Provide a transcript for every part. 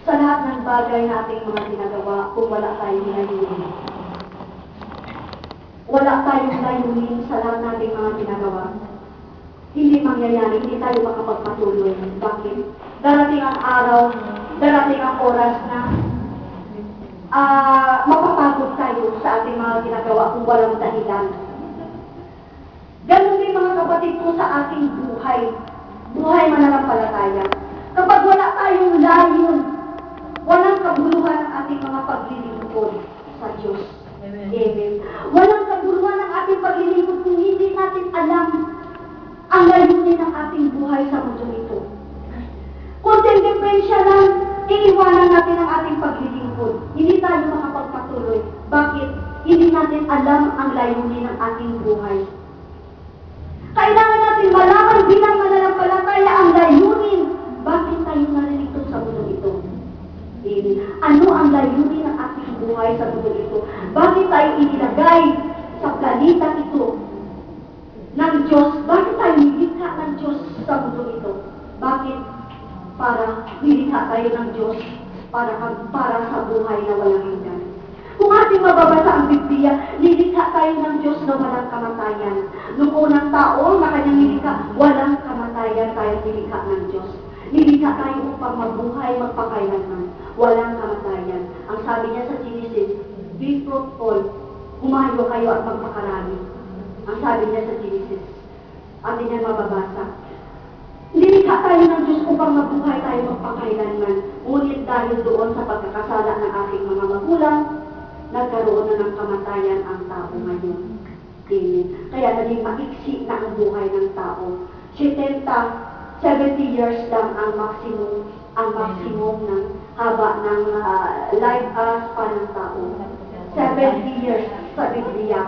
sa lahat ng bagay na ating mga ginagawa kung wala tayong layunin. Wala tayong layunin sa lahat nating mga ginagawa. Hindi mangyayari, hindi tayo makapagpatuloy. Bakit? Darating ang araw, darating ang oras na mapapagod tayo sa ating mga ginagawa kung walang dahilan. Ganun din mga kapatid po sa ating buhay. Buhay mananampalataya. Kapag wala tayong layon, walang kabuluhan ang ating mga paglilingkod sa Diyos. Amen. Walang kabuluhan ang ating paglilingkod kung hindi natin alam ang layunin ng ating buhay sa mundo ito. Konting diferensya lang, iiwanan natin ang ating paglilingkod. Hindi tayo makapagpatuloy. Bakit? Hindi natin alam ang layunin ng ating buhay. Kailangan natin malaman bilang mananampalataya ang layunin. Bakit tayo naririto sa mundo ito? Ano ang layunin ng ating buhay sa mundo ito? Bakit tayo inilagay sa planeta ito ng Diyos? Bakit tayo nilikha ng Diyos sa mundo ito? Bakit? Para nilikha tayo ng Diyos para sa buhay na walang hanggan. Kung ating mababasa ang Biblia, nilikha tayo ng Diyos na walang kamatayan. Noong unang tao na kanyang nilikha, walang kamatayan tayo nilikha ng Diyos. Nilikha tayo upang mabuhay magpakailanman. Walang kamatayan. Ang sabi niya sa Genesis, be fruitful, humayo kayo at magpakarami. Ang sabi niya sa Genesis, atin niya mababasa. Nilikha tayo ng Diyos upang mabuhay tayo magpakailanman. Ngunit dahil doon sa pagkakasala ng aking mga magulang, nagkaroon na ng kamatayan ang tao ngayon. Amen. Kaya naging maiksi na ang buhay ng tao. 70 years lang ang maximum ng haba ng life span ng tao. 70 years sa Biblia.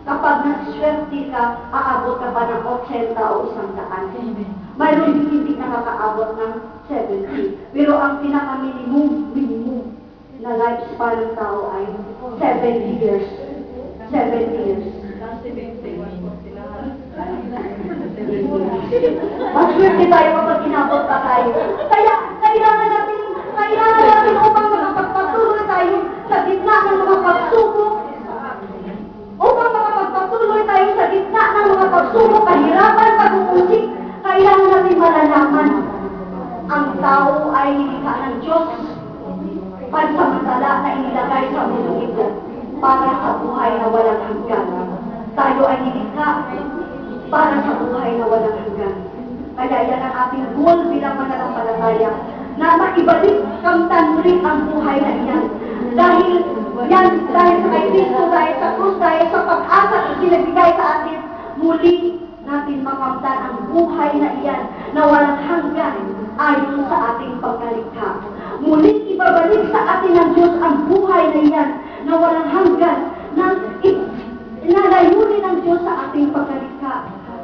Kapag naswerte ka, aabot ka pa ng 80 o 100. Mayroon din hindi nakakaabot ng 70. Pero ang pinaka-minimum na lifespan ng tao ay 70 years. 70 years. Maswerte tayo kapag inabot pa tayo. Kaya kailangan natin upang makapagpatuloy tayo sa gitna ng mga pagsubok. Upang makapagpatuloy tayo sa gitna ng mga pagsubok, kahirapan, pag-uusik, kailangan natin malalaman ang tao ay nilikha ng Diyos pansamantala na inilagay sa mundo ito para sa buhay na walang hanggan. Tayo ay nilikha para sa buhay na walang hanggan. Kaya yan ang ating goal bilang mananampalataya, na maibalik kamtanrik ang buhay na iyan. Dahil sa kay Kristo, dahil sa krus, dahil sa pag-asa na sinabigay sa atin, muli natin makamtan ang buhay na iyan na walang hanggan ayon sa ating pagkalikha. Muling ibabalik sa atin ng Diyos ang buhay na iyan na walang hanggan na layunin ng Diyos sa ating pagkalikha.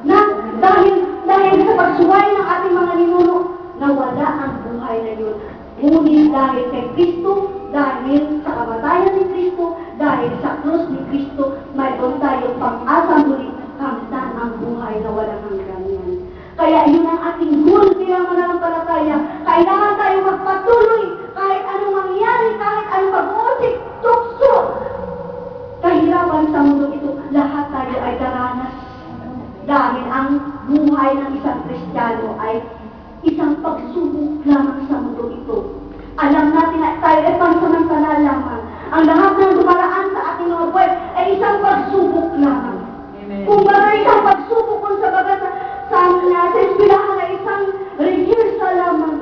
Na dahil sa pagsuway ng ating mga ninuno, nawala ang buhay na yun. Ngunit dahil kay Kristo, dahil sa kamatayan ni Kristo, dahil sa krus ni Kristo, mayroon tayong pang-asa muli kamtan ang buhay na walang hanggan yan. Kaya yun ang ating goal bilang mananampalataya. Kailangan tayo magpatuloy kahit anong mangyari, kahit anong pag-uusik, tukso. Kahirapan sa mundo ito, lahat tayo ay daranas. Dahil ang buhay ng isang Kristiyano ay isang pagsubok lamang sa mundo ito. Alam natin na tayo ay pansamantala lamang. Ang lahat ng dumaraan sa ating mga buhay ay isang pagsubok lamang. Kung baga isang pagsubok kung sa eskwelahan ay isang rehearsal lamang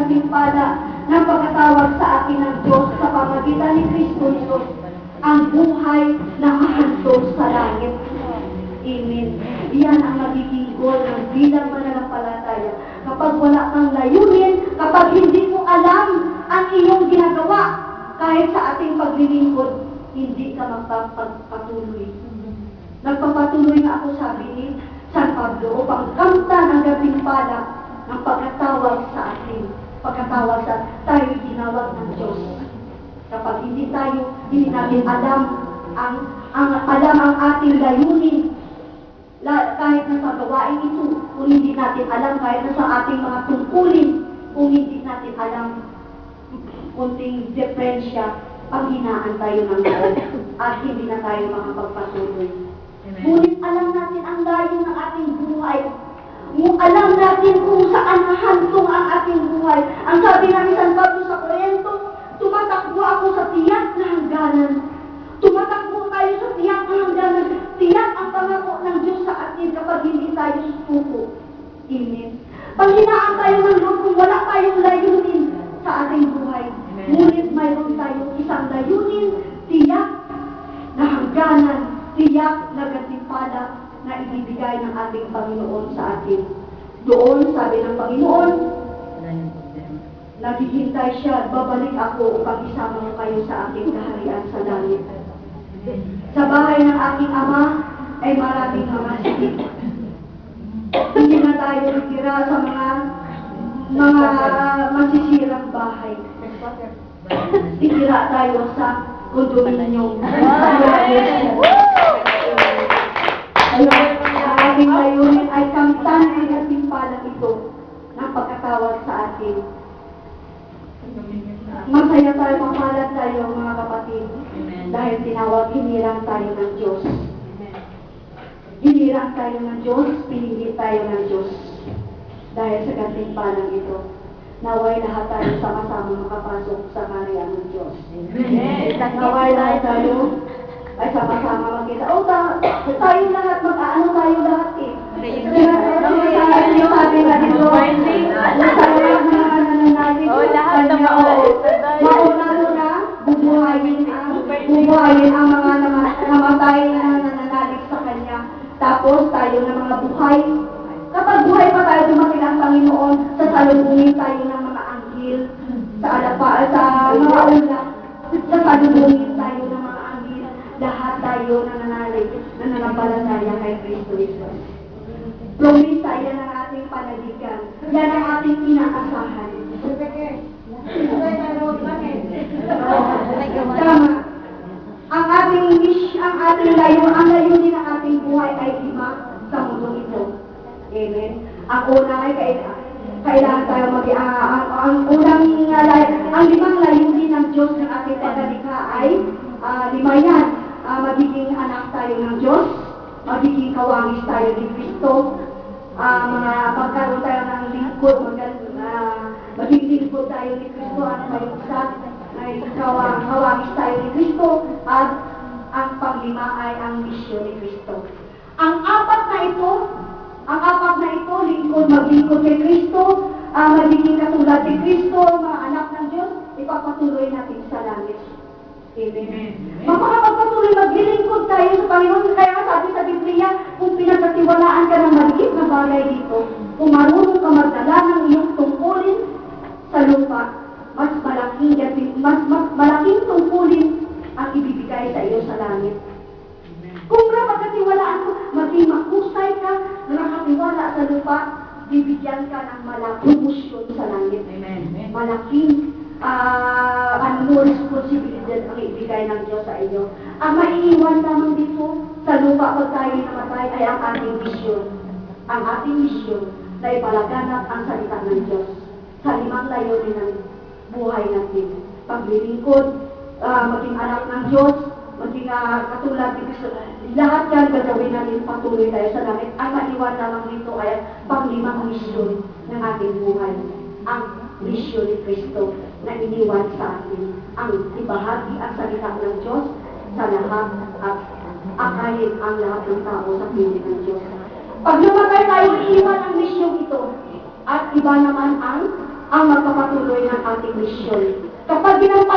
gantimpala ng pagkatawag sa atin ng Diyos sa pamagitan ni Kristo Jesus, ang buhay na hahantong sa langit. Amen. Iyan ang magiging goal ng bilang mananampalataya. Kapag wala kang layunin, kapag hindi mo alam ang iyong ginagawa, kahit sa ating paglilingkod, hindi ka magpapatuloy. Nagpapatuloy nga ako, sabi ni San Pablo, upang kamtan ang gantimpala ng pagkatawag sa atin. Pagkatawag sa tayo ginawag ng Diyos. Kapag hindi natin alam ang ating layunin, kahit na sa gawain ito, kung hindi natin alam, kahit na sa ating mga tungkulin, kung hindi natin alam, kunting diferensya, panghinaan tayo ng loob at hindi na tayo makapagpatuloy. Ngunit alam natin ang layo ng ating buhay. Alam natin kung saan nahantong ang ating buhay. Ang sabi namin San Pablo sa Korinto, tumatakbo ako sa tiyak na hangganan. Tumatakbo tayo sa tiyak na hangganan. Tiyak ang pangako ng Diyos sa atin kapag hindi tayo susuko. Amen. Panghinaan tayo ng Lord kung wala tayong layunin sa ating buhay. Ngunit mayroon tayong isang layunin, tiyak na hangganan, tiyak na gantimpala na ibibigay ng ating Panginoon sa atin. Doon, sabi ng Panginoon, naghihintay siya, babalik ako upang isama mo kayo sa aking kaharian sa langit. Sa bahay ng aking Ama ay maraming mga silid. Hindi na tayo itira sa mga masisirang bahay. Itira tayo sa kondominyo. Ang ating layunin ay kamtan ang gantimpalang ito ng pagkatawag sa atin. Masaya tayo, mapalad tayo mga kapatid. Dahil hinirang tayo ng Diyos. Hinirang tayo ng Diyos, pinili tayo ng Diyos. Dahil sa gantimpalang ito, naway lahat tayo sama-sama makapasok sa kaharian ng Diyos. Naway lahat tayo ay sama-sama magkita. Tayo lahat, mag-aano tayo lahat eh. Sabi nga dito, lahat na mauna-una, bubuhayin ang mga namatay na nananalig sa Kanya. Tapos tayo ng mga buhay. Kapag buhay pa tayo, dumating ang Panginoon, sasalubungin tayo ng mga anghel, sa mga ulap, sasalubungin tayo ng mga anghel, lahat tayo nananalig, nananampalataya kay Kristo Jesus. Promisa, yan ang ating panaligan. Yan ang ating inaasahan. Tama. Ang layunin ng ating buhay ay lima sa mundo ito. Amen. Ang una ay kailangan tayo ang limang layunin ng Diyos ng ating pagkalikha ay lima yan. Magiging anak tayo ng Diyos, magiging kawangis tayo ni Kristo, magkaroon tayo ng lingkod, maging lingkod tayo ni Kristo, ano ba yung isa? Ay kawangis tayo ni Kristo, at ang panglima ay ang misyon ni Kristo. Ang apat na ito, lingkod, maglingkod kay Kristo, magiging katulad ni Kristo, mga anak ng Diyos, ipapatuloy natin sa langit. Amen. Mapakapagpatuloy, maglilingkod tayo sa Panginoon. Kaya sabi sa Biblia, kung pinagkatiwalaan ka ng maliit na bagay dito, kung marunong ka magdala ng iyong tungkulin sa lupa, mas malaking tungkulin ang ibibigay sa iyo sa langit. Kung napagkatiwalaan mo, maging mahusay ka, nakatiwala sa lupa, bibigyan ka ng malaking musyon sa langit. Amen. Malaking responsibilidad ang ibigay ng Diyos sa iyo. Ang maiiwan lamang dito sa lupa pag tayo namatay ay ang ating misyon. Ang ating misyon na ipalaganap ang salita ng Diyos sa limang layunin ng buhay natin. Paglilingkod, maging anak ng Diyos, maging katulad ni Kristo. Lahat yan gagawin natin, patuloy tayo sa langit. Ang maiwan lamang dito ay panglimang misyon ng ating buhay. Ang misyon ni Kristo na iniwan sa atin. Ang ibahagi ang salita ng Diyos sa lahat at akayin ang lahat ng tao sa piling ng Diyos. Pag namatay tayo, iiwan ang misyon ito. At iba naman ang magpapatuloy pagpapatuloy ng ating misyon. Kapag ginampanan